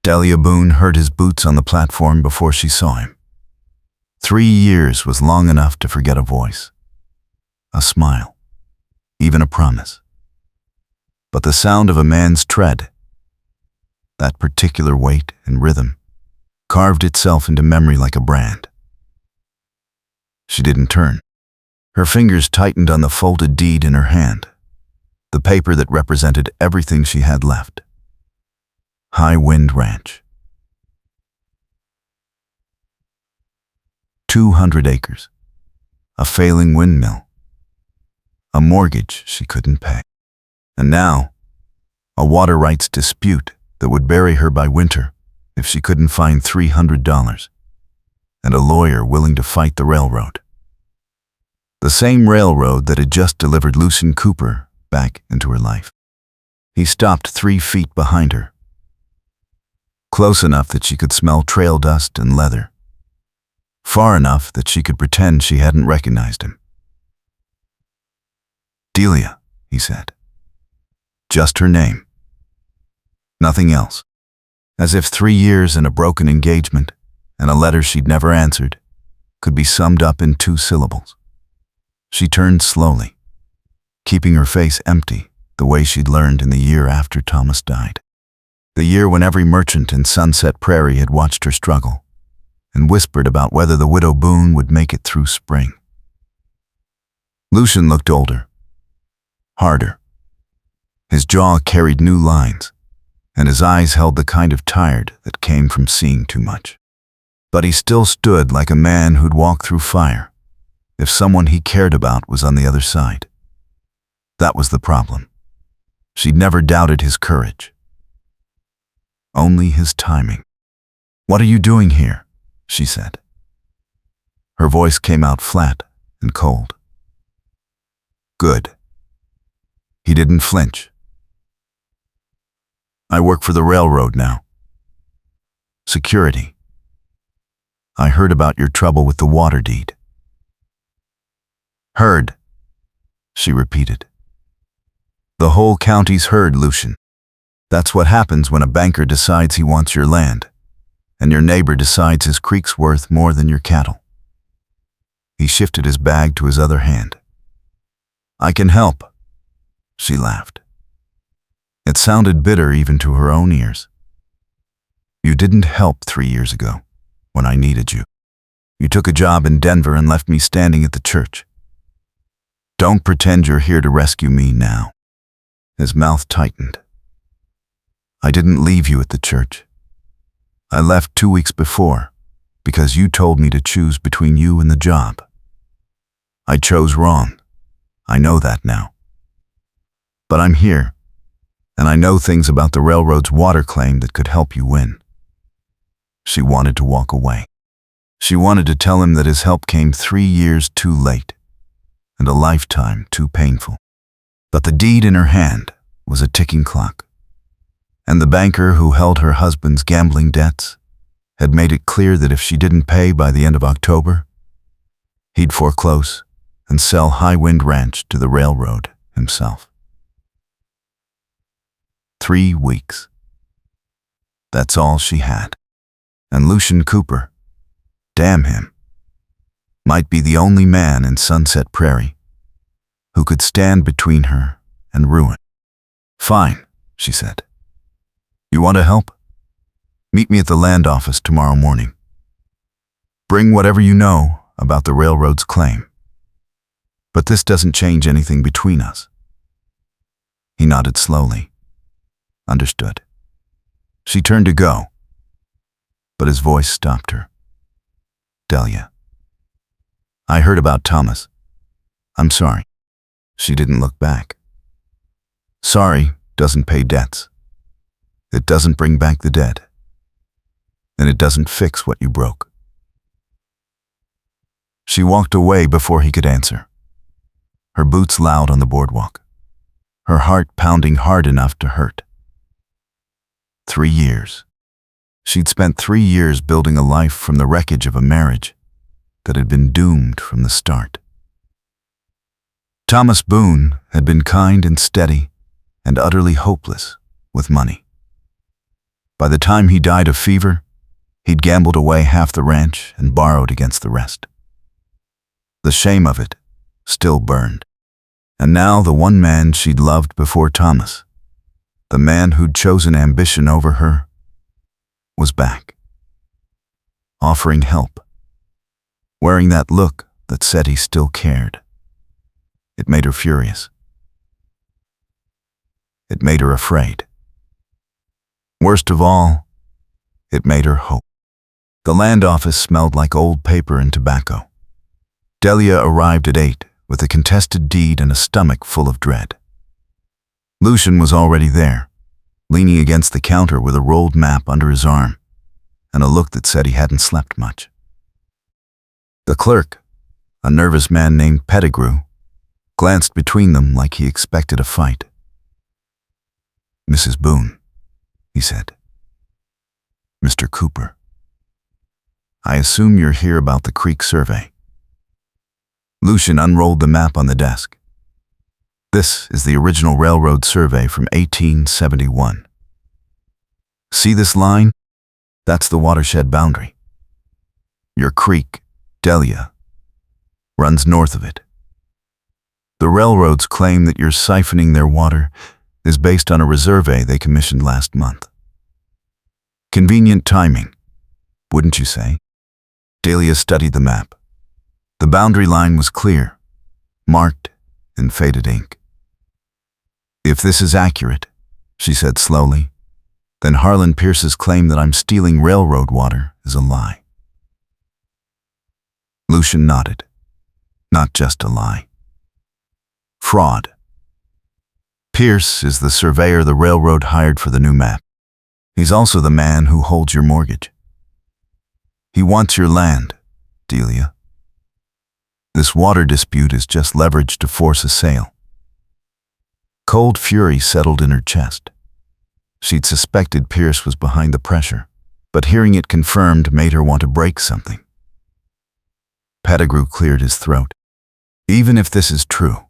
Delia Boone heard his boots on the platform before she saw him. 3 years was long enough to forget a voice, a smile, even a promise. But the sound of a man's tread, that particular weight and rhythm, carved itself into memory like a brand. She didn't turn. Her fingers tightened on the folded deed in her hand, the paper that represented everything she had left. High Wind Ranch. 200 acres. A failing windmill. A mortgage she couldn't pay. And now, a water rights dispute that would bury her by winter if she couldn't find $300, and a lawyer willing to fight the railroad. The same railroad that had just delivered Lucian Cooper back into her life. He stopped 3 feet behind her, close enough that she could smell trail dust and leather, far enough that she could pretend she hadn't recognized him. "Delia," he said. Just her name. Nothing else. As if 3 years and a broken engagement and a letter she'd never answered could be summed up in 2 syllables. She turned slowly, keeping her face empty the way she'd learned in the year after Thomas died. The year when every merchant in Sunset Prairie had watched her struggle and whispered about whether the widow Boone would make it through spring. Lucian looked older, harder. His jaw carried new lines, and his eyes held the kind of tired that came from seeing too much. But he still stood like a man who'd walk through fire if someone he cared about was on the other side. That was the problem. She'd never doubted his courage. Only his timing. "What are you doing here?" she said. Her voice came out flat and cold. "Good." He didn't flinch. "I work for the railroad now. Security. I heard about your trouble with the water deed." "Heard," she repeated. "The whole county's heard, Lucian. That's what happens when a banker decides he wants your land, and your neighbor decides his creek's worth more than your cattle." He shifted his bag to his other hand. "I can help," she laughed. It sounded bitter even to her own ears. "You didn't help 3 years ago, when I needed you. You took a job in Denver and left me standing at the church. Don't pretend you're here to rescue me now." His mouth tightened. "I didn't leave you at the church. I left 2 weeks before because you told me to choose between you and the job. I chose wrong. I know that now. But I'm here, and I know things about the railroad's water claim that could help you win." She wanted to walk away. She wanted to tell him that his help came 3 years too late and a lifetime too painful. But the deed in her hand was a ticking clock, and the banker who held her husband's gambling debts had made it clear that if she didn't pay by the end of October, he'd foreclose and sell High Wind Ranch to the railroad himself. 3 weeks. That's all she had. And Lucian Cooper, damn him, might be the only man in Sunset Prairie who could stand between her and ruin. "Fine," she said. "You want to help? Meet me at the land office tomorrow morning. Bring whatever you know about the railroad's claim. But this doesn't change anything between us." He nodded slowly. Understood. She turned to go, but his voice stopped her. "Delia, I heard about Thomas. I'm sorry." She didn't look back. Sorry doesn't pay debts. It doesn't bring back the dead. And it doesn't fix what you broke. She walked away before he could answer, her boots loud on the boardwalk, her heart pounding hard enough to hurt. 3 years. She'd spent 3 years building a life from the wreckage of a marriage that had been doomed from the start. Thomas Boone had been kind and steady and utterly hopeless with money. By the time he died of fever, he'd gambled away half the ranch and borrowed against the rest. The shame of it still burned. And now the one man she'd loved before Thomas, the man who'd chosen ambition over her, was back, offering help, wearing that look that said he still cared. It made her furious. It made her afraid. Worst of all, it made her hope. The land office smelled like old paper and tobacco. Delia arrived at 8 with a contested deed and a stomach full of dread. Lucian was already there, leaning against the counter with a rolled map under his arm and a look that said he hadn't slept much. The clerk, a nervous man named Pettigrew, glanced between them like he expected a fight. "Mrs. Boone," he said. "Mr. Cooper. I assume you're here about the creek survey." Lucian unrolled the map on the desk. "This is the original railroad survey from 1871. See this line? That's the watershed boundary. Your creek, Delia, runs north of it. The railroad's claim that you're siphoning their water is based on a resurvey they commissioned last month. Convenient timing, wouldn't you say?" Delia studied the map. The boundary line was clear, marked in faded ink. "If this is accurate," she said slowly, "then Harlan Pierce's claim that I'm stealing railroad water is a lie." Lucian nodded. Not just a lie. Fraud. Pierce is the surveyor the railroad hired for the new map. He's also the man who holds your mortgage. He wants your land, Delia. This water dispute is just leverage to force a sale. Cold fury settled in her chest. She'd suspected Pierce was behind the pressure, but hearing it confirmed made her want to break something. Pettigrew cleared his throat. "Even if this is true,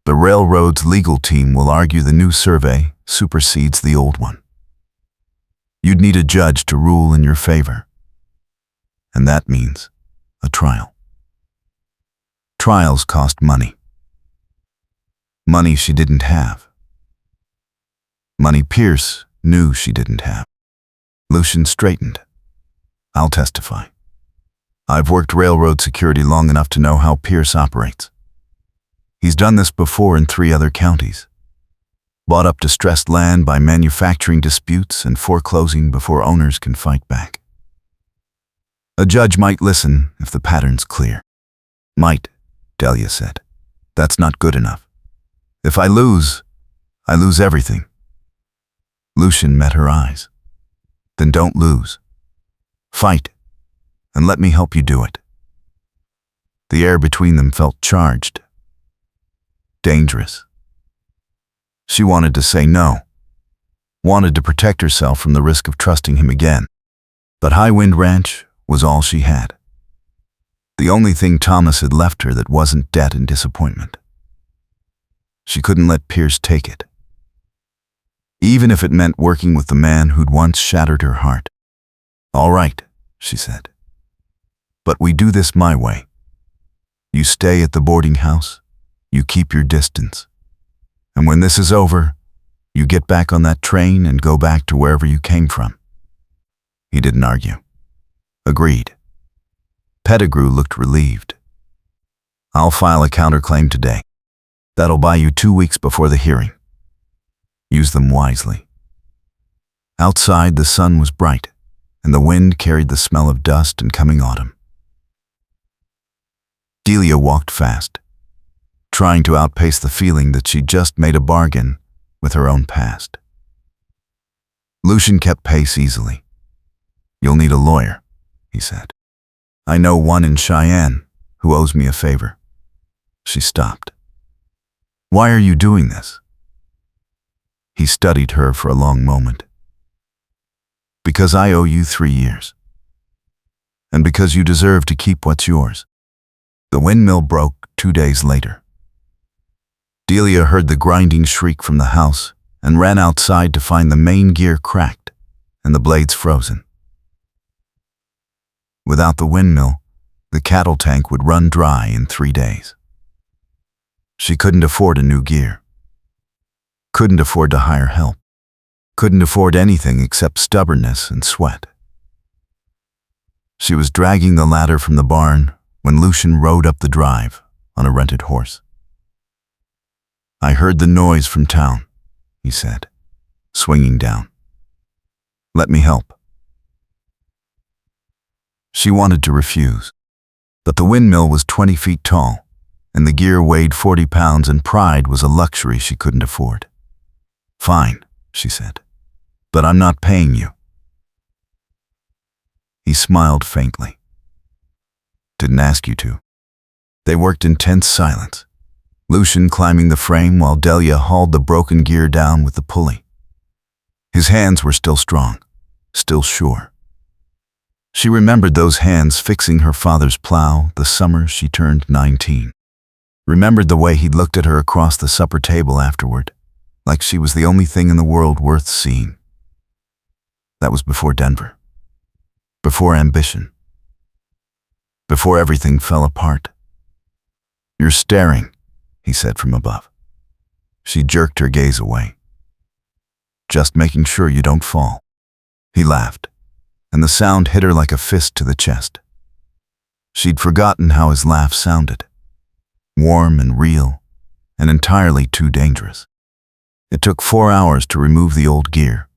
the railroad's legal team will argue the new survey supersedes the old one. You'd need a judge to rule in your favor. And that means a trial. Trials cost money. Money she didn't have. Money Pierce knew she didn't have." Lucian straightened. "I'll testify. I've worked railroad security long enough to know how Pierce operates. He's done this before in 3 other counties. Bought up distressed land by manufacturing disputes and foreclosing before owners can fight back. A judge might listen if the pattern's clear." "Might," Delia said. "That's not good enough. If I lose everything." Lucian met her eyes. "Then don't lose. Fight, and let me help you do it." The air between them felt charged. Dangerous. She wanted to say no, wanted to protect herself from the risk of trusting him again. But High Wind Ranch was all she had. The only thing Thomas had left her that wasn't debt and disappointment. She couldn't let Pierce take it, even if it meant working with the man who'd once shattered her heart. "All right," she said. "But we do this my way. You stay at the boarding house, you keep your distance. And when this is over, you get back on that train and go back to wherever you came from." He didn't argue. Agreed. Pettigrew looked relieved. "I'll file a counterclaim today. That'll buy you 2 weeks before the hearing. Use them wisely." Outside, the sun was bright, and the wind carried the smell of dust and coming autumn. Delia walked fast, trying to outpace the feeling that she'd just made a bargain with her own past. Lucian kept pace easily. "You'll need a lawyer," he said. "I know one in Cheyenne who owes me a favor." She stopped. "Why are you doing this?" He studied her for a long moment. "Because I owe you 3 years. And because you deserve to keep what's yours." The windmill broke 2 days later. Delia heard the grinding shriek from the house and ran outside to find the main gear cracked and the blades frozen. Without the windmill, the cattle tank would run dry in 3 days. She couldn't afford a new gear. Couldn't afford to hire help. Couldn't afford anything except stubbornness and sweat. She was dragging the ladder from the barn when Lucian rode up the drive on a rented horse. "I heard the noise from town," he said, swinging down. "Let me help." She wanted to refuse, but the windmill was 20 feet tall, and the gear weighed 40 pounds, and pride was a luxury she couldn't afford. "Fine," she said, "but I'm not paying you." He smiled faintly. "Didn't ask you to." They worked in tense silence, Lucian climbing the frame while Delia hauled the broken gear down with the pulley. His hands were still strong, still sure. She remembered those hands fixing her father's plow the summer she turned 19. Remembered the way he'd looked at her across the supper table afterward, like she was the only thing in the world worth seeing. That was before Denver. Before ambition. Before everything fell apart. "You're staring," he said from above. She jerked her gaze away. "Just making sure you don't fall." He laughed, and the sound hit her like a fist to the chest. She'd forgotten how his laugh sounded. Warm and real, and entirely too dangerous. It took 4 hours to remove the old gear,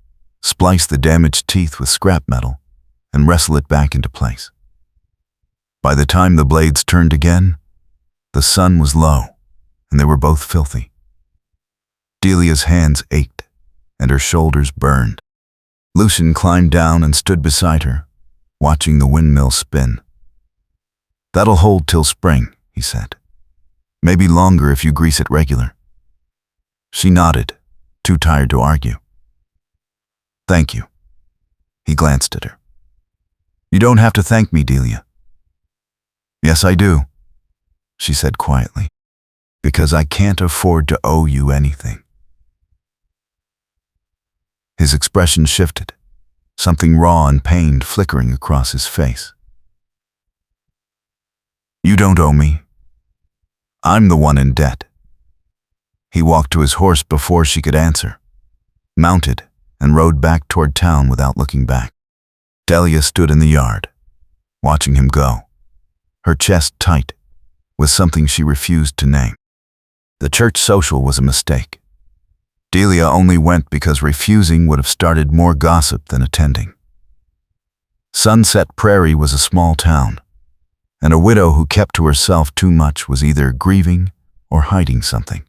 splice the damaged teeth with scrap metal, and wrestle it back into place. By the time the blades turned again, the sun was low, and they were both filthy. Delia's hands ached, and her shoulders burned. Lucian climbed down and stood beside her, watching the windmill spin. "That'll hold till spring," he said. "Maybe longer if you grease it regular." She nodded, too tired to argue. "Thank you." He glanced at her. "You don't have to thank me, Delia." "Yes, I do," she said quietly, "because I can't afford to owe you anything." His expression shifted, something raw and pained flickering across his face. "You don't owe me. I'm the one in debt." He walked to his horse before she could answer, mounted, and rode back toward town without looking back. Delia stood in the yard, watching him go, her chest tight, with something she refused to name. The church social was a mistake. Delia only went because refusing would have started more gossip than attending. Sunset Prairie was a small town, and a widow who kept to herself too much was either grieving or hiding something.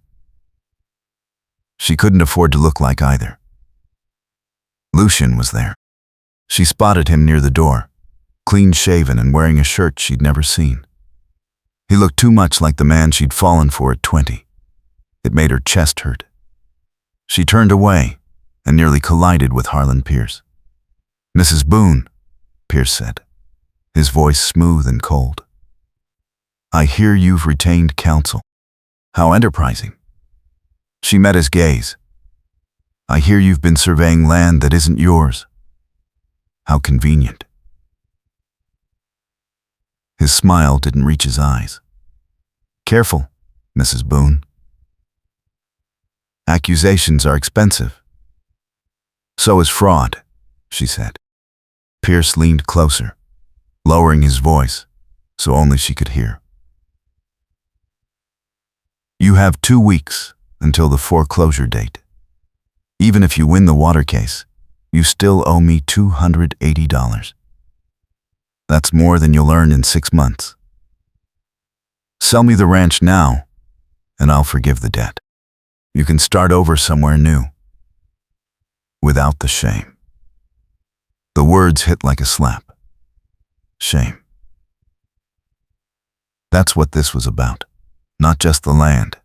She couldn't afford to look like either. Lucian was there. She spotted him near the door, clean-shaven and wearing a shirt she'd never seen. He looked too much like the man she'd fallen for at 20. It made her chest hurt. She turned away and nearly collided with Harlan Pierce. "Mrs. Boone," Pierce said, his voice smooth and cold. "I hear you've retained counsel. How enterprising." She met his gaze. "I hear you've been surveying land that isn't yours. How convenient." His smile didn't reach his eyes. "Careful, Mrs. Boone. Accusations are expensive." "So is fraud," she said. Pierce leaned closer, lowering his voice so only she could hear. "You have 2 weeks until the foreclosure date. Even if you win the water case, you still owe me $280. That's more than you'll earn in 6 months. Sell me the ranch now, and I'll forgive the debt. You can start over somewhere new, without the shame." The words hit like a slap. Shame. That's what this was about. Not just the land.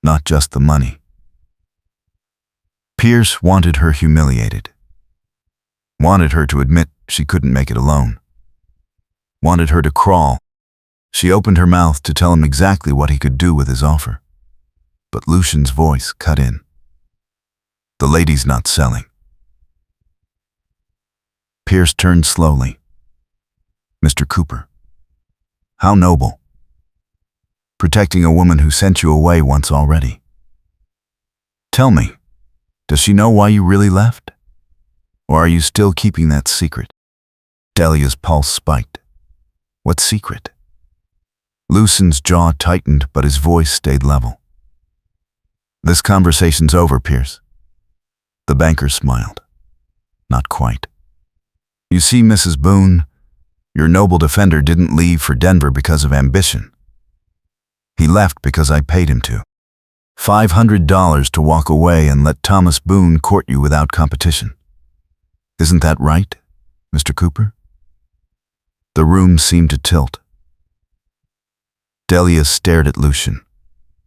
Not just the money. Pierce wanted her humiliated. Wanted her to admit she couldn't make it alone. Wanted her to crawl. She opened her mouth to tell him exactly what he could do with his offer. But Lucian's voice cut in. "The lady's not selling." Pierce turned slowly. Mr. Cooper. How noble. Protecting a woman who sent you away once already. Tell me, does she know why you really left? Or are you still keeping that secret? Delia's pulse spiked. What secret? Lucian's jaw tightened, but his voice stayed level. This conversation's over, Pierce. The banker smiled. Not quite. You see, Mrs. Boone, your noble defender didn't leave for Denver because of ambition. He left because I paid him to. $500 to walk away and let Thomas Boone court you without competition. Isn't that right, Mr. Cooper? The room seemed to tilt. Delia stared at Lucian,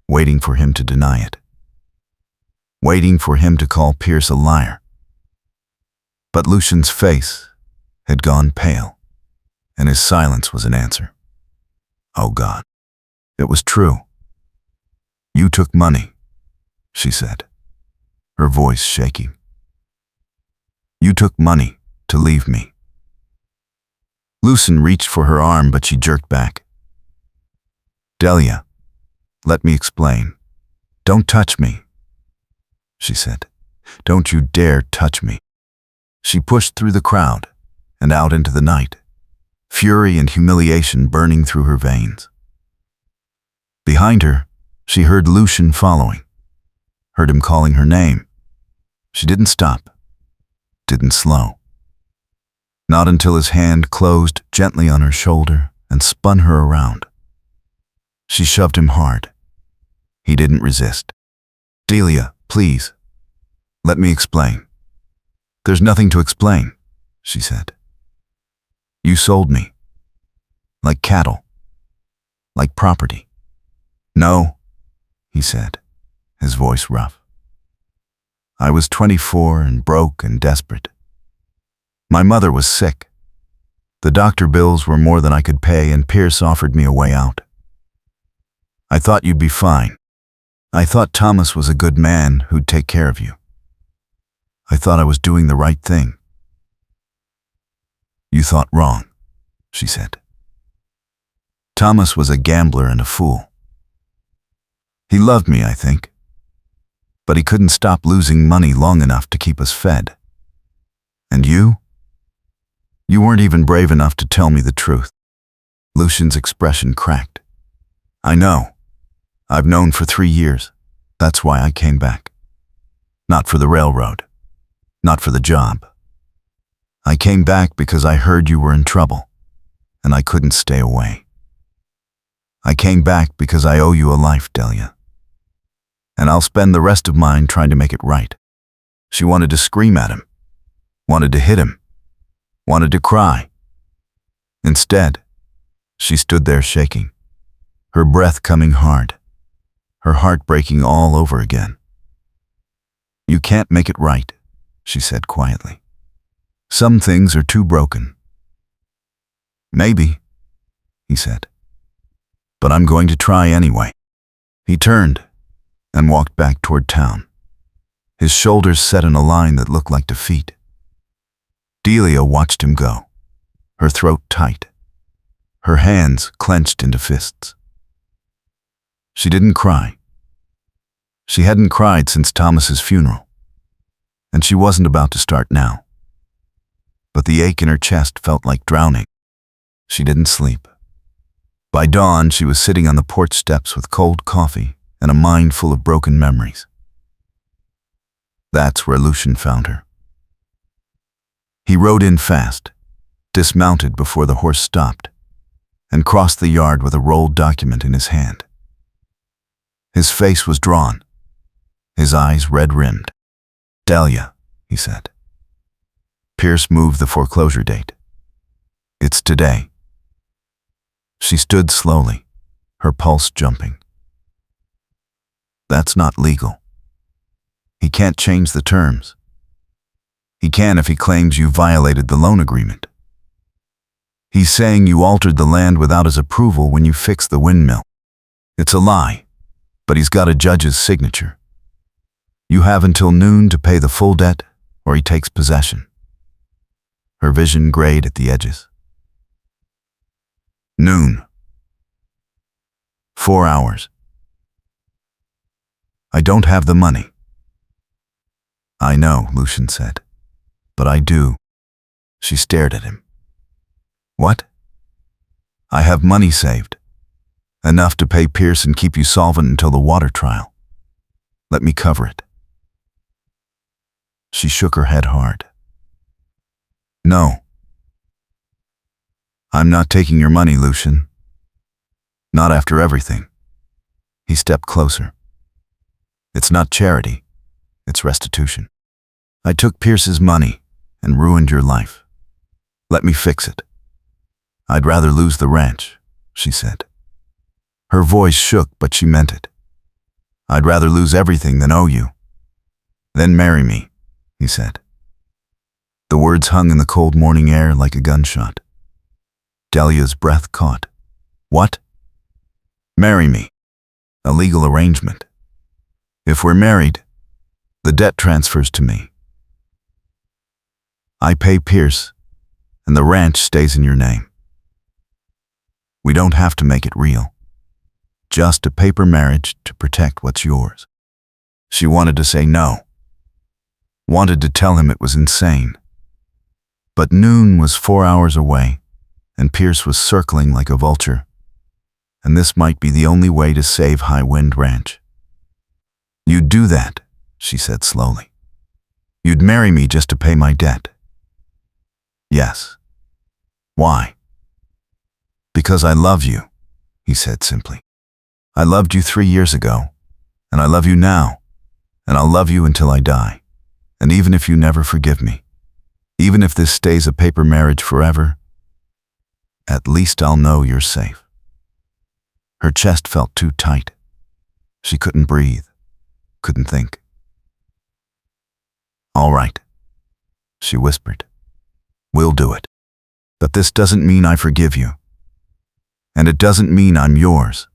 waiting for him to deny it. Waiting for him to call Pierce a liar. But Lucian's face had gone pale, and his silence was an answer. Oh God, it was true. You took money, she said, her voice shaking. You took money to leave me. Lucian reached for her arm, but she jerked back. Delia, let me explain. Don't touch me, she said. Don't you dare touch me. She pushed through the crowd and out into the night, fury and humiliation burning through her veins. Behind her, she heard Lucian following, heard him calling her name. She didn't stop, didn't slow. Not until his hand closed gently on her shoulder and spun her around. She shoved him hard. He didn't resist. Delia, please, let me explain. There's nothing to explain, she said. You sold me. Like cattle. Like property. No, he said, his voice rough. I was 24 and broke and desperate. My mother was sick. The doctor bills were more than I could pay, and Pierce offered me a way out. I thought you'd be fine. I thought Thomas was a good man who'd take care of you. I thought I was doing the right thing. You thought wrong, she said. Thomas was a gambler and a fool. He loved me, I think. But he couldn't stop losing money long enough to keep us fed. And you? You weren't even brave enough to tell me the truth. Lucian's expression cracked. I know. I've known for 3 years. That's why I came back. Not for the railroad. Not for the job. I came back because I heard you were in trouble, and I couldn't stay away. I came back because I owe you a life, Delia. And I'll spend the rest of mine trying to make it right. She wanted to scream at him, wanted to hit him, wanted to cry. Instead, she stood there shaking, her breath coming hard, her heart breaking all over again. You can't make it right, she said quietly. Some things are too broken. Maybe, he said. But I'm going to try anyway. He turned and walked back toward town, his shoulders set in a line that looked like defeat. Delia watched him go, her throat tight, her hands clenched into fists. She didn't cry. She hadn't cried since Thomas's funeral, and she wasn't about to start now. But the ache in her chest felt like drowning. She didn't sleep. By dawn, she was sitting on the porch steps with cold coffee and a mind full of broken memories. That's where Lucian found her. He rode in fast, dismounted before the horse stopped, and crossed the yard with a rolled document in his hand. His face was drawn, his eyes red-rimmed. Delia, he said. Pierce moved the foreclosure date. It's today. She stood slowly, her pulse jumping. That's not legal. He can't change the terms. He can if he claims you violated the loan agreement. He's saying you altered the land without his approval when you fixed the windmill. It's a lie, but he's got a judge's signature. You have until noon to pay the full debt, or he takes possession. her vision grayed at the edges. Noon. 4 hours. I don't have the money. I know, Lucian said. But I do. She stared at him. What? I have money saved. Enough to pay Pierce and keep you solvent until the water trial. Let me cover it. She shook her head hard. No. I'm not taking your money, Lucian. Not after everything. He stepped closer. It's not charity. It's restitution. I took Pierce's money and ruined your life. Let me fix it. I'd rather lose the ranch, she said. Her voice shook, but she meant it. I'd rather lose everything than owe you. Then marry me, he said. The words hung in the cold morning air like a gunshot. Delia's breath caught. What? Marry me. A legal arrangement. If we're married, the debt transfers to me. I pay Pierce, and the ranch stays in your name. We don't have to make it real. Just a paper marriage to protect what's yours. She wanted to say no. Wanted to tell him it was insane. But noon was 4 hours away, and Pierce was circling like a vulture. And this might be the only way to save High Wind Ranch. You'd do that, she said slowly. You'd marry me just to pay my debt. Yes. Why? Because I love you, he said simply. I loved you 3 years ago, and I love you now, and I'll love you until I die. And even if you never forgive me, even if this stays a paper marriage forever, at least I'll know you're safe. Her chest felt too tight. She couldn't breathe, couldn't think. All right, she whispered. We'll do it. But this doesn't mean I forgive you. And it doesn't mean I'm yours.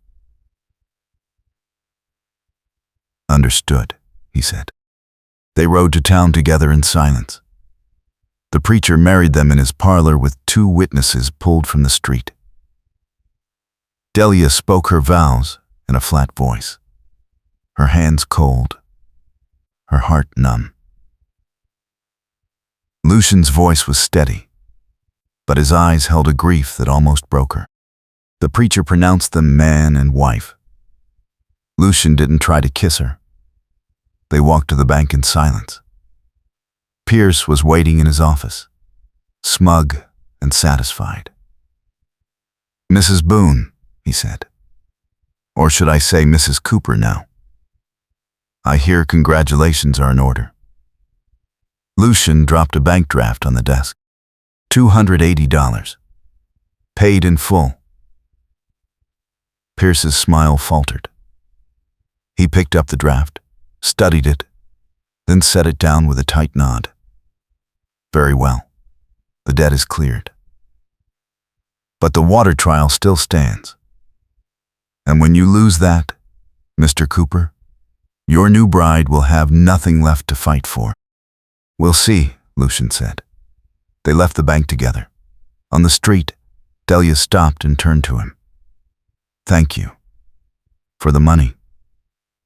Understood, he said. They rode to town together in silence. The preacher married them in his parlor with 2 witnesses pulled from the street. Delia spoke her vows in a flat voice, her hands cold, her heart numb. Lucian's voice was steady, but his eyes held a grief that almost broke her. The preacher pronounced them man and wife. Lucian didn't try to kiss her. They walked to the bank in silence. Pierce was waiting in his office, smug and satisfied. Mrs. Boone, he said. Or should I say Mrs. Cooper now? I hear congratulations are in order. Lucian dropped a bank draft on the desk. $280. Paid in full. Pierce's smile faltered. He picked up the draft, studied it, then set it down with a tight nod. Very well. The debt is cleared. But the water trial still stands. And when you lose that, Mr. Cooper, your new bride will have nothing left to fight for. We'll see, Lucian said. They left the bank together. On the street, Delia stopped and turned to him. Thank you. For the money.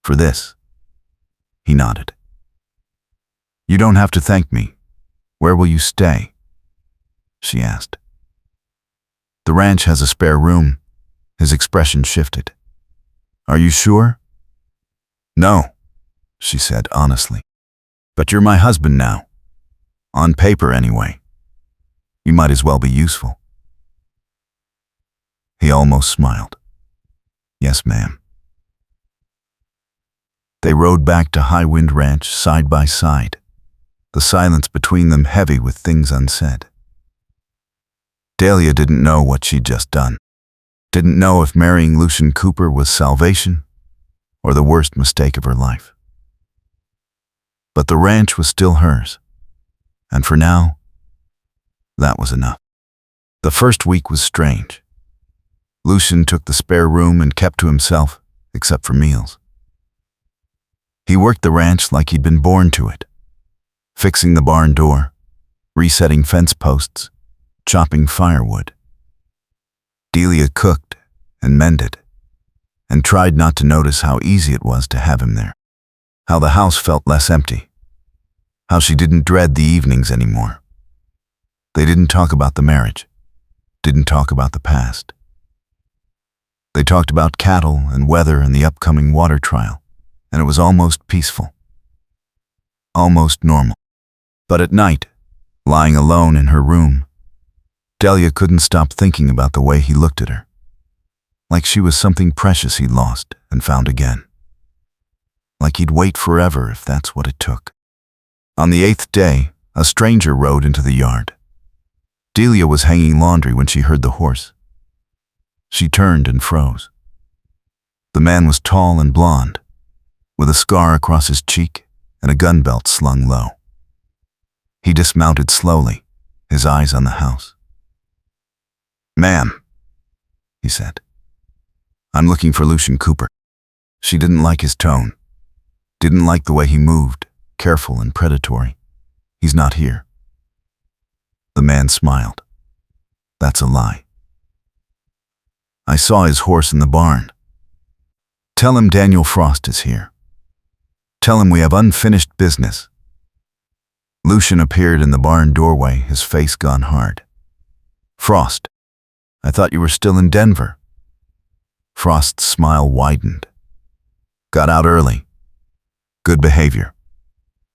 For this. He nodded. You don't have to thank me. Where will you stay? She asked. The ranch has a spare room. His expression shifted. Are you sure? No, she said honestly. But you're my husband now. On paper, anyway. You might as well be useful. He almost smiled. Yes, ma'am. They rode back to High Wind Ranch side by side, the silence between them heavy with things unsaid. Delia didn't know what she'd just done. Didn't know if marrying Lucian Cooper was salvation or the worst mistake of her life. But the ranch was still hers, and for now, that was enough. The first week was strange. Lucian took the spare room and kept to himself, except for meals. He worked the ranch like he'd been born to it, fixing the barn door, resetting fence posts, chopping firewood. Delia cooked and mended, and tried not to notice how easy it was to have him there, how the house felt less empty, how she didn't dread the evenings anymore. They didn't talk about the marriage, didn't talk about the past. They talked about cattle and weather and the upcoming water trial, and it was almost peaceful, almost normal. But at night, lying alone in her room, Delia couldn't stop thinking about the way he looked at her, like she was something precious he'd lost and found again, like he'd wait forever if that's what it took. On the 8th day, a stranger rode into the yard. Delia was hanging laundry when she heard the horse. She turned and froze. The man was tall and blond, with a scar across his cheek and a gun belt slung low. He dismounted slowly, his eyes on the house. "Ma'am," he said, "I'm looking for Lucian Cooper." She didn't like his tone, didn't like the way he moved, careful and predatory. "He's not here." The man smiled. "That's a lie. I saw his horse in the barn. Tell him Daniel Frost is here. Tell him we have unfinished business." Lucian appeared in the barn doorway, his face gone hard. "Frost, I thought you were still in Denver." Frost's smile widened. "Got out early. Good behavior.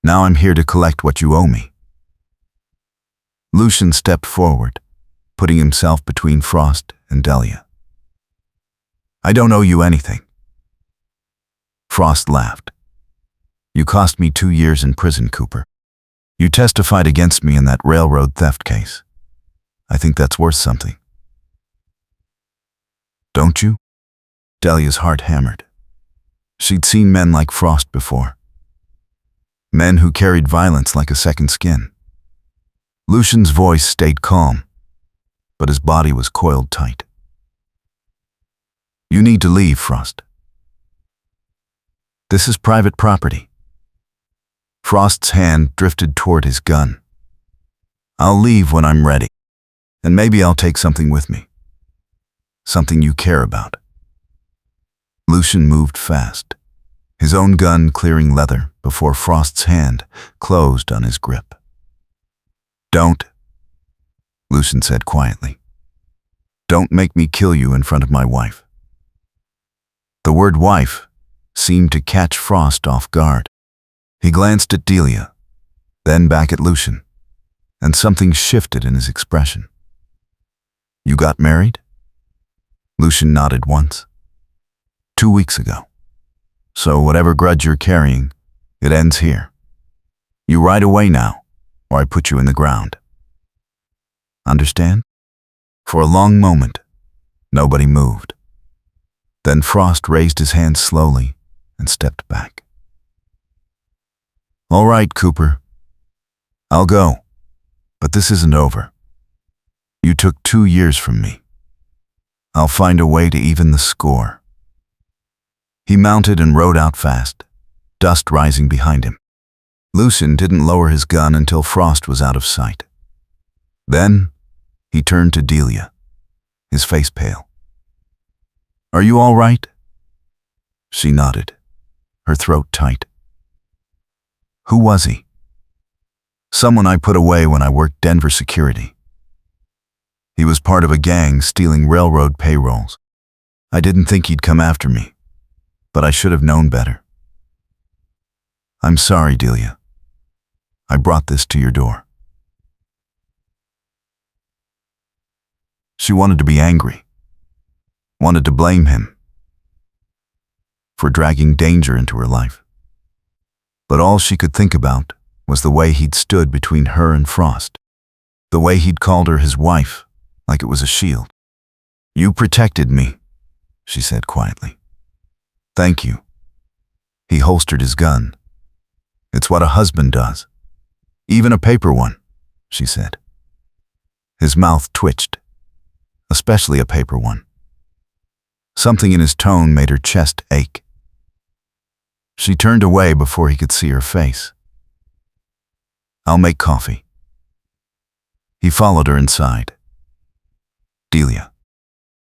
Now I'm here to collect what you owe me." Lucian stepped forward, putting himself between Frost and Delia. "I don't owe you anything." Frost laughed. "You cost me 2 years in prison, Cooper. You testified against me in that railroad theft case. I think that's worth something." "Don't you?" Delia's heart hammered. She'd seen men like Frost before. Men who carried violence like a second skin. Lucian's voice stayed calm, but his body was coiled tight. "You need to leave, Frost. This is private property." Frost's hand drifted toward his gun. "I'll leave when I'm ready, and maybe I'll take something with me. Something you care about." Lucian moved fast, his own gun clearing leather before Frost's hand closed on his grip. "Don't," Lucian said quietly. "Don't make me kill you in front of my wife." The word wife seemed to catch Frost off guard. He glanced at Delia, then back at Lucian, and something shifted in his expression. "You got married?" Lucian nodded once. 2 weeks ago. So whatever grudge you're carrying, it ends here. You ride away now, or I put you in the ground. Understand?" For a long moment, nobody moved. Then Frost raised his hand slowly and stepped back. "All right, Cooper. I'll go, but this isn't over. You took 2 years from me. I'll find a way to even the score." He mounted and rode out fast, dust rising behind him. Lucian didn't lower his gun until Frost was out of sight. Then he turned to Delia, his face pale. "Are you all right?" She nodded, her throat tight. "Who was he?" "Someone I put away when I worked Denver security. He was part of a gang stealing railroad payrolls. I didn't think he'd come after me, but I should have known better. I'm sorry, Delia. I brought this to your door." She wanted to be angry, wanted to blame him for dragging danger into her life. But all she could think about was the way he'd stood between her and Frost, the way he'd called her his wife like it was a shield. "You protected me," she said quietly. "Thank you." He holstered his gun. "It's what a husband does. Even a paper one," she said. His mouth twitched, especially a paper one. Something in his tone made her chest ache. She turned away before he could see her face. "I'll make coffee." He followed her inside. Delia.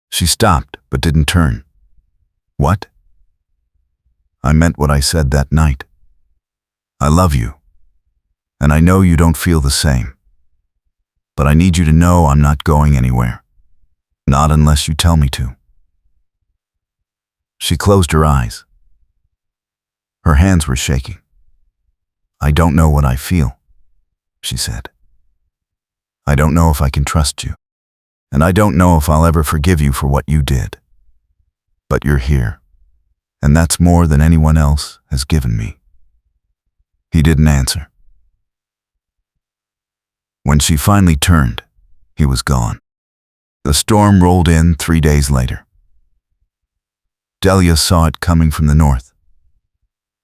She stopped, but didn't turn. What? I meant what I said that night. I love you, and I know you don't feel the same. But I need you to know I'm not going anywhere. Not unless you tell me to. She closed her eyes. Her hands were shaking. I don't know what I feel, she said. I don't know if I can trust you, and I don't know if I'll ever forgive you for what you did. But you're here, and that's more than anyone else has given me. He didn't answer. When she finally turned, he was gone. The storm rolled in 3 days later. Delia saw it coming from the north.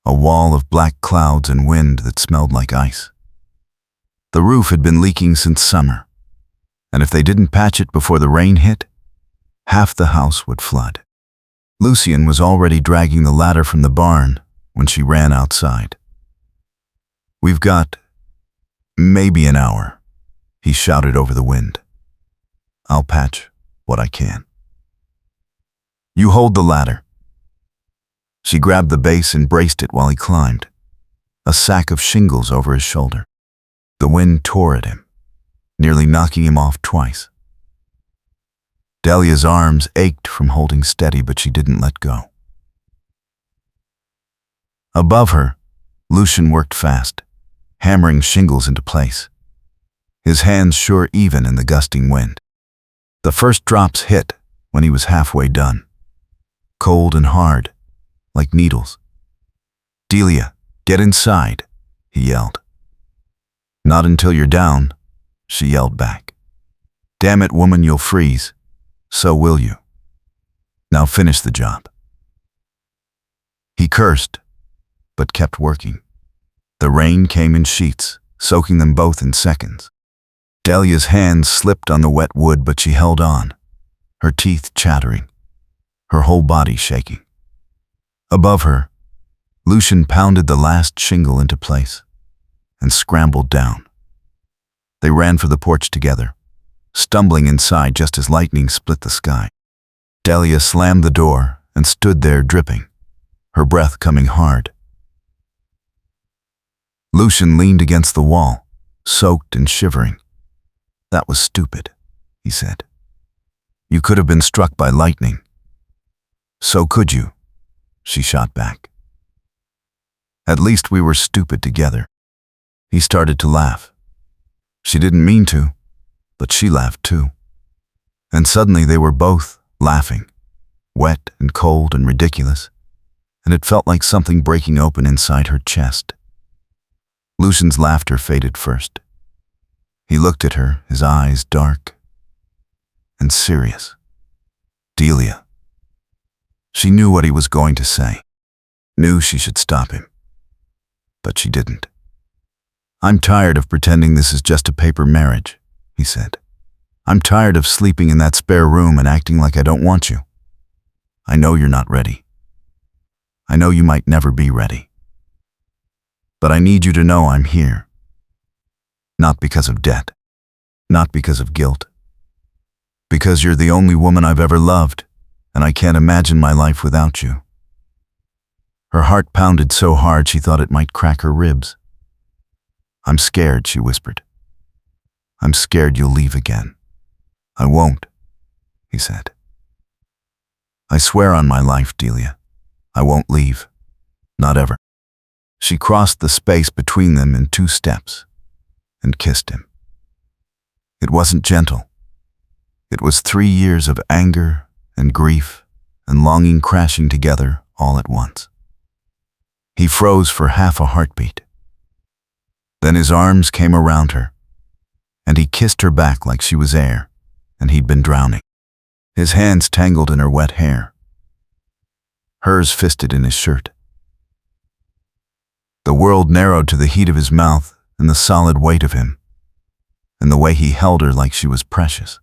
A wall of black clouds and wind that smelled like ice. The roof had been leaking since summer, and if they didn't patch it before the rain hit, half the house would flood. Lucien was already dragging the ladder from the barn when she ran outside. We've got maybe an hour, he shouted over the wind. I'll patch what I can. You hold the ladder. She grabbed the base and braced it while he climbed, a sack of shingles over his shoulder. The wind tore at him, nearly knocking him off twice. Delia's arms ached from holding steady, but she didn't let go. Above her, Lucien worked fast, hammering shingles into place, his hands sure even in the gusting wind. The first drops hit when he was halfway done, cold and hard, like needles. Delia, get inside, he yelled. Not until you're down, she yelled back. Damn it, woman, you'll freeze. So will you. Now finish the job. He cursed, but kept working. The rain came in sheets, soaking them both in seconds. Delia's hands slipped on the wet wood, but she held on, her teeth chattering, her whole body shaking. Above her, Lucien pounded the last shingle into place and scrambled down. They ran for the porch together, stumbling inside just as lightning split the sky. Delia slammed the door and stood there dripping, her breath coming hard. Lucien leaned against the wall, soaked and shivering. That was stupid, he said. You could have been struck by lightning. So could you, she shot back. At least we were stupid together. He started to laugh. She didn't mean to, but she laughed too. And suddenly they were both laughing, wet and cold and ridiculous, and it felt like something breaking open inside her chest. Lucien's laughter faded first. He looked at her, his eyes dark and serious. Delia. She knew what he was going to say, knew she should stop him, but she didn't. I'm tired of pretending this is just a paper marriage, he said. I'm tired of sleeping in that spare room and acting like I don't want you. I know you're not ready. I know you might never be ready. But I need you to know I'm here. Not because of debt, not because of guilt. Because you're the only woman I've ever loved, and I can't imagine my life without you. Her heart pounded so hard she thought it might crack her ribs. I'm scared, she whispered. I'm scared you'll leave again. I won't, he said. I swear on my life, Delia, I won't leave. Not ever. She crossed the space between them in 2 steps and kissed him. It wasn't gentle. It was 3 years of anger and grief and longing crashing together all at once. He froze for half a heartbeat. Then his arms came around her, and he kissed her back like she was air, and he'd been drowning. His hands tangled in her wet hair, hers fisted in his shirt. The world narrowed to the heat of his mouth and the solid weight of him, and the way he held her like she was precious.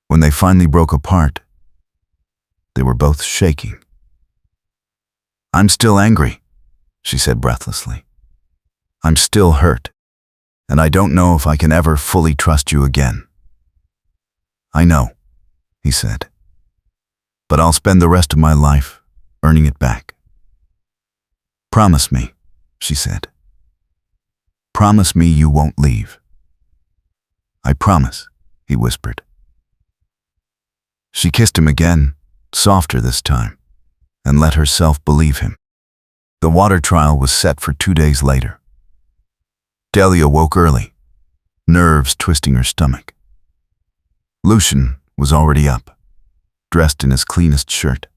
When they finally broke apart, they were both shaking. I'm still angry, she said breathlessly. I'm still hurt, and I don't know if I can ever fully trust you again." "I know," he said, "but I'll spend the rest of my life earning it back." "Promise me," she said. "Promise me you won't leave." "I promise," he whispered. She kissed him again, softer this time, and let herself believe him. The water trial was set for 2 days later. Delia woke early, nerves twisting her stomach. Lucian was already up, dressed in his cleanest shirt,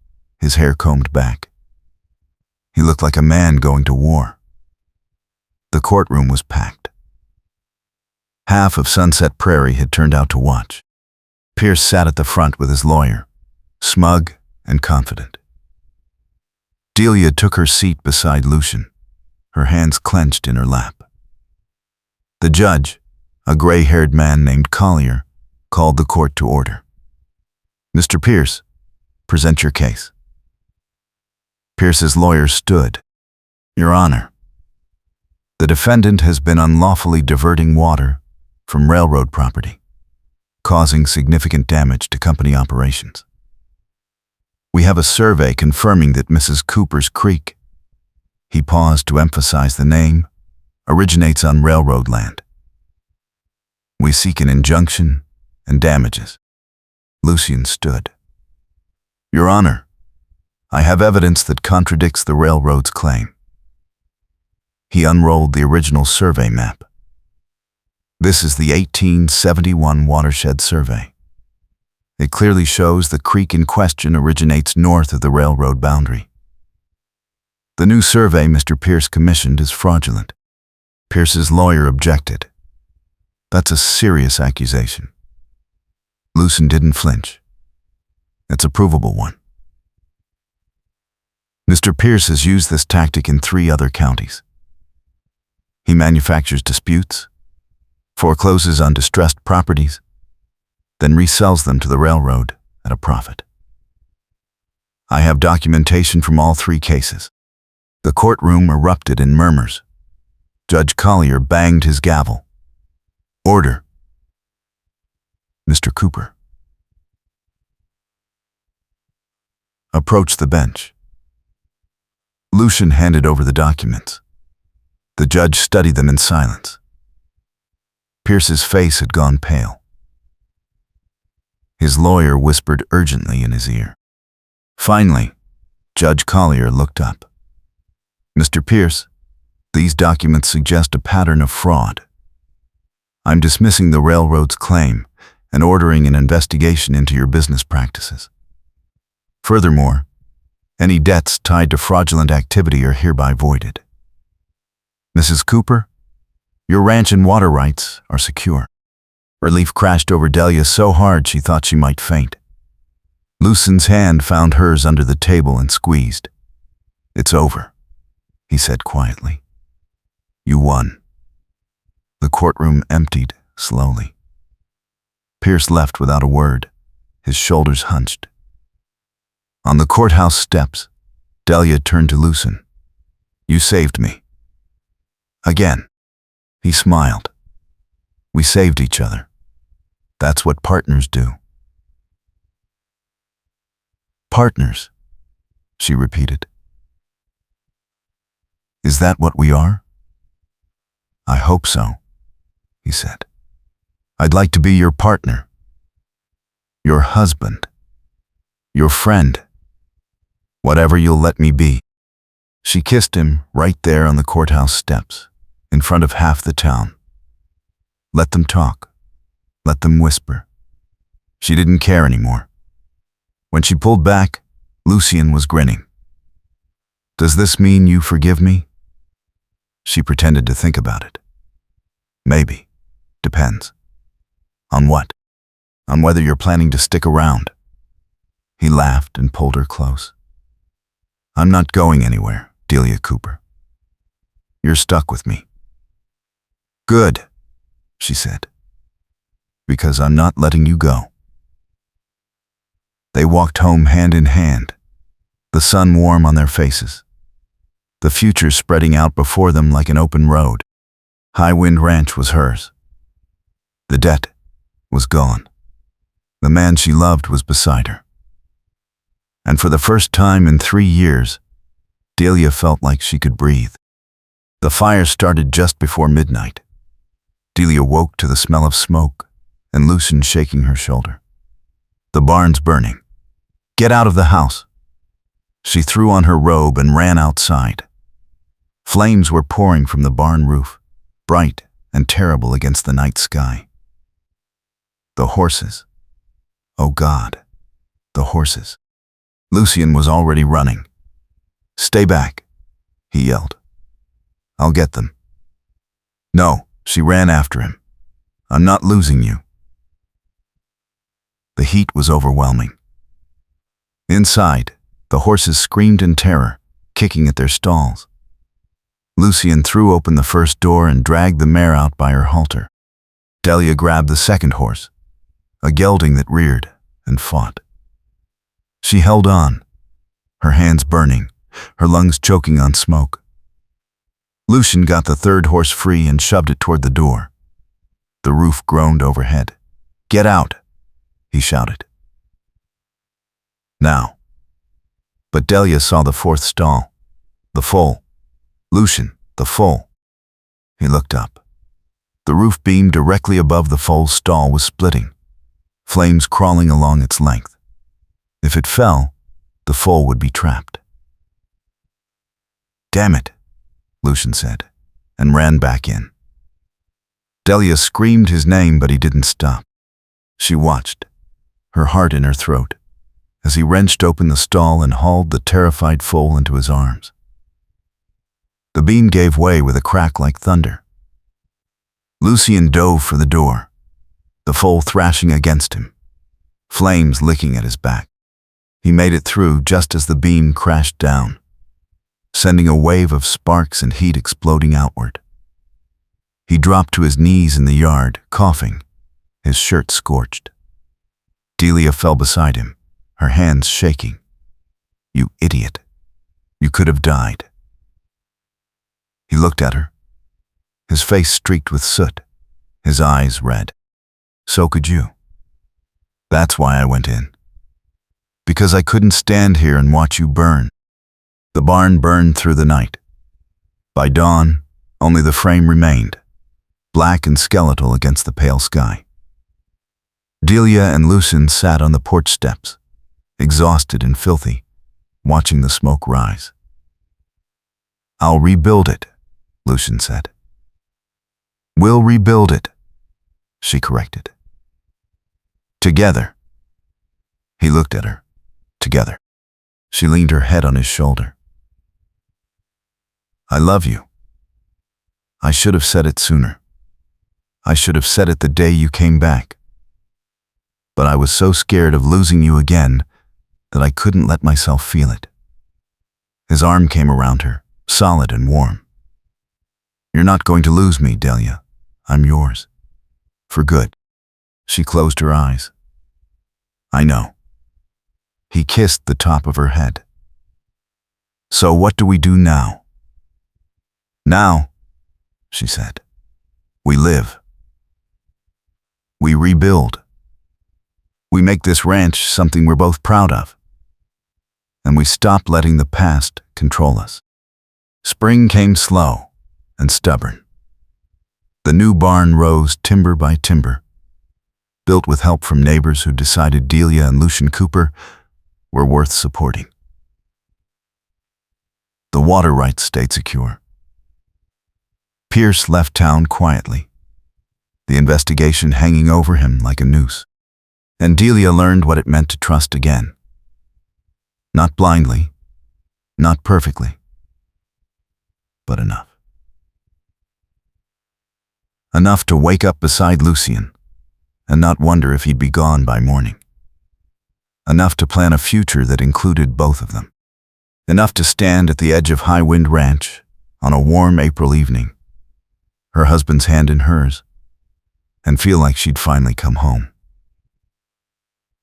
his hair combed back. He looked like a man going to war. The courtroom was packed. Half of Sunset Prairie had turned out to watch. Pierce sat at the front with his lawyer, smug and confident. Delia took her seat beside Lucian, her hands clenched in her lap. The judge, a gray-haired man named Collier, called the court to order. "Mr. Pierce, present your case." Pierce's lawyer stood. "Your Honor, the defendant has been unlawfully diverting water from railroad property, causing significant damage to company operations. We have a survey confirming that Mrs. Cooper's Creek," he paused to emphasize the name, "originates on railroad land. We seek an injunction and damages." Lucian stood. "Your Honor, I have evidence that contradicts the railroad's claim." He unrolled the original survey map. "This is the 1871 watershed survey. It clearly shows the creek in question originates north of the railroad boundary. The new survey Mr. Pierce commissioned is fraudulent." Pierce's lawyer objected. "That's a serious accusation." Lucian didn't flinch. "It's a provable one. Mr. Pierce has used this tactic in 3 other counties. He manufactures disputes, forecloses on distressed properties, then resells them to the railroad at a profit. I have documentation from all 3 cases." The courtroom erupted in murmurs. Judge Collier banged his gavel. "Order." "Mr. Cooper." "Approach the bench." Lucian handed over the documents. The judge studied them in silence. Pierce's face had gone pale. His lawyer whispered urgently in his ear. Finally, Judge Collier looked up. "Mr. Pierce, these documents suggest a pattern of fraud. I'm dismissing the railroad's claim and ordering an investigation into your business practices. Furthermore, any debts tied to fraudulent activity are hereby voided. Mrs. Cooper, your ranch and water rights are secure." Relief crashed over Delia so hard she thought she might faint. Lucian's hand found hers under the table and squeezed. "It's over," he said quietly. "You won." The courtroom emptied slowly. Pierce left without a word, his shoulders hunched. On the courthouse steps, Delia turned to Lucian. "You saved me." Again. He smiled. "We saved each other. That's what partners do." "Partners," she repeated. "Is that what we are?" "I hope so," he said. "I'd like to be your partner, your husband, your friend, whatever you'll let me be." She kissed him right there on the courthouse steps, in front of half the town. Let them talk. Let them whisper. She didn't care anymore. When she pulled back, Lucian was grinning. "Does this mean you forgive me?" She pretended to think about it. "Maybe. Depends." "On what?" "On whether you're planning to stick around." He laughed and pulled her close. "I'm not going anywhere, Delia Cooper. You're stuck with me." "Good," she said, "because I'm not letting you go." They walked home hand in hand, the sun warm on their faces, the future spreading out before them like an open road. High Wind Ranch was hers. The debt was gone. The man she loved was beside her. And for the first time in 3 years, Delia felt like she could breathe. The fire started just before midnight. Delia woke to the smell of smoke and Lucien shaking her shoulder. The barn's burning. Get out of the house. She threw on her robe and ran outside. Flames were pouring from the barn roof, bright and terrible against the night sky. The horses. Oh God, the horses. Lucien was already running. Stay back, he yelled. I'll get them. No, she ran after him. I'm not losing you. The heat was overwhelming. Inside, the horses screamed in terror, kicking at their stalls. Lucien threw open the first door and dragged the mare out by her halter. Delia grabbed the second horse, a gelding that reared and fought. She held on, her hands burning, her lungs choking on smoke. Lucien got the third horse free and shoved it toward the door. The roof groaned overhead. Get out, he shouted. Now. But Delia saw the fourth stall, the foal. Lucien, the foal. He looked up. The roof beam directly above the foal's stall was splitting, flames crawling along its length. If it fell, the foal would be trapped. Damn it, Lucien said, and ran back in. Delia screamed his name, but he didn't stop. She watched, her heart in her throat, as he wrenched open the stall and hauled the terrified foal into his arms. The beam gave way with a crack like thunder. Lucien dove for the door, the foal thrashing against him, flames licking at his back. He made it through just as the beam crashed down, sending a wave of sparks and heat exploding outward. He dropped to his knees in the yard, coughing, his shirt scorched. Delia fell beside him, her hands shaking. You idiot. You could have died. He looked at her, his face streaked with soot, his eyes red. So could you. That's why I went in. Because I couldn't stand here and watch you burn. The barn burned through the night. By dawn, only the frame remained, black and skeletal against the pale sky. Delia and Lucien sat on the porch steps, exhausted and filthy, watching the smoke rise. I'll rebuild it, Lucien said. We'll rebuild it, she corrected. Together. He looked at her. Together. She leaned her head on his shoulder. I love you. I should have said it sooner. I should have said it the day you came back. But I was so scared of losing you again that I couldn't let myself feel it. His arm came around her, solid and warm. You're not going to lose me, Delia. I'm yours. For good. She closed her eyes. I know. He kissed the top of her head. So what do we do now? Now, she said, we live. We rebuild. We make this ranch something we're both proud of. And we stop letting the past control us. Spring came slow and stubborn. The new barn rose timber by timber, built with help from neighbors who decided Delia and Lucien Cooper were worth supporting. The water rights stayed secure. Pierce left town quietly, the investigation hanging over him like a noose. And Delia learned what it meant to trust again. Not blindly, not perfectly, but enough. Enough to wake up beside Lucien and not wonder if he'd be gone by morning. Enough to plan a future that included both of them. Enough to stand at the edge of High Wind Ranch on a warm April evening, her husband's hand in hers, and feel like she'd finally come home.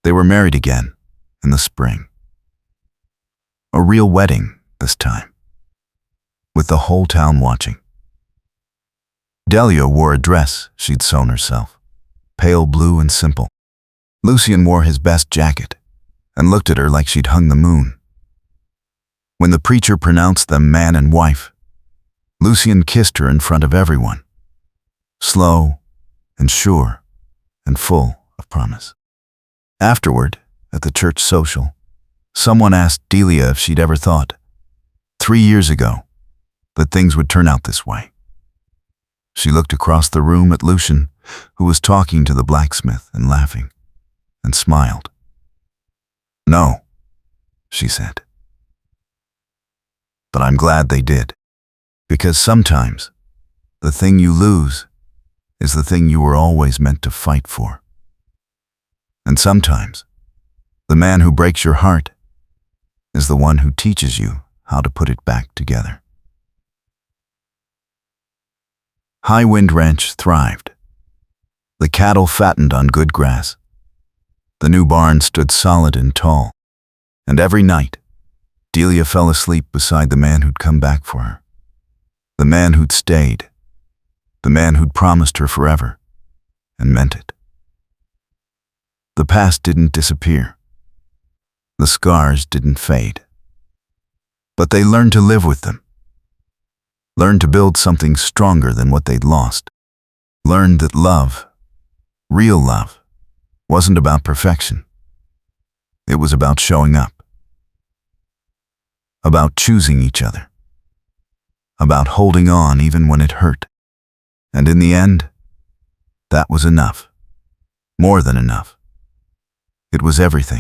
They were married again in the spring. A real wedding this time, with the whole town watching. Delia wore a dress she'd sewn herself, pale blue and simple. Lucien wore his best jacket and looked at her like she'd hung the moon. When the preacher pronounced them man and wife, Lucien kissed her in front of everyone, slow and sure and full of promise. Afterward, at the church social, someone asked Delia if she'd ever thought, 3 years ago, that things would turn out this way. She looked across the room at Lucien, who was talking to the blacksmith and laughing, and smiled. "No," she said. "But I'm glad they did, because sometimes the thing you lose is the thing you were always meant to fight for. And sometimes the man who breaks your heart is the one who teaches you how to put it back together." High Wind Ranch thrived. The cattle fattened on good grass. The new barn stood solid and tall, and every night, Delia fell asleep beside the man who'd come back for her, the man who'd stayed, the man who'd promised her forever, and meant it. The past didn't disappear. The scars didn't fade. But they learned to live with them, learned to build something stronger than what they'd lost, learned that love, real love, wasn't about perfection. It was about showing up, about choosing each other, about holding on even when it hurt. And in the end, that was enough, more than enough. It was everything.